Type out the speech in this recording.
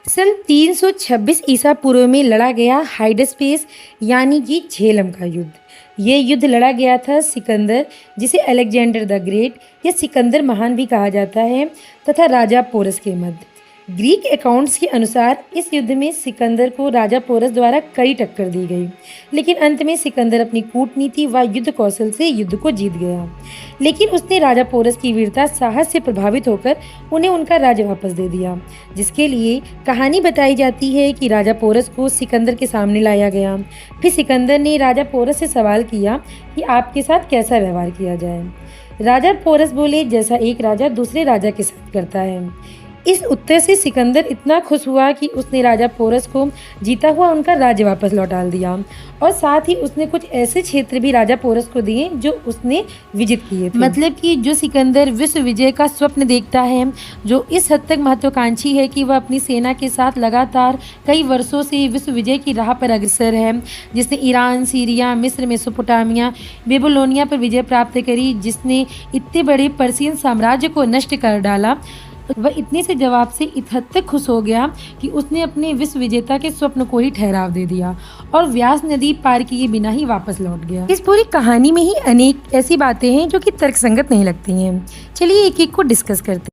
सन 326 ईसा पूर्व में लड़ा गया हाइडेस्पेस यानी कि झेलम का युद्ध। ये युद्ध लड़ा गया था सिकंदर, जिसे अलेक्जेंडर द ग्रेट या सिकंदर महान भी कहा जाता है, तथा राजा पोरस के मध्य। ग्रीक अकाउंट्स के अनुसार इस युद्ध में सिकंदर को राजा पोरस द्वारा कड़ी टक्कर दी गई, लेकिन अंत में सिकंदर अपनी कूटनीति व युद्ध कौशल से युद्ध को जीत गया। लेकिन उसने राजा पोरस की वीरता साहस से प्रभावित होकर उन्हें उनका राज्य वापस दे दिया, जिसके लिए कहानी बताई जाती है कि राजा पोरस को सिकंदर के सामने लाया गया। फिर सिकंदर ने राजा पोरस से सवाल किया कि आपके साथ कैसा व्यवहार किया जाए। राजा पोरस बोले, जैसा एक राजा दूसरे राजा के साथ करता है। इस उत्तर से सिकंदर इतना खुश हुआ कि उसने राजा पोरस को जीता हुआ उनका राज्य वापस लौटा दिया, और साथ ही उसने कुछ ऐसे क्षेत्र भी राजा पोरस को दिए जो उसने विजित किए थे। मतलब कि जो सिकंदर विश्व विजय का स्वप्न देखता है, जो इस हद तक महत्वाकांक्षी है कि वह अपनी सेना के साथ लगातार कई वर्षों से विश्व विजय की राह पर अग्रसर है, जिसने ईरान, सीरिया, मिस्र, मेसोपोटामिया, बेबीलोनिया पर विजय प्राप्त करी, जिसने इतने बड़े पर्शियन साम्राज्य को नष्ट कर डाला, वह इतने से जवाब से इस हद तक खुश हो गया कि उसने अपने विश्व विजेता के स्वप्न को ही ठहराव दे दिया और व्यास नदी पार किए बिना ही वापस लौट गया। इस पूरी कहानी में ही अनेक ऐसी बातें हैं जो कि तर्कसंगत नहीं लगती हैं। चलिए एक एक को डिस्कस करते हैं।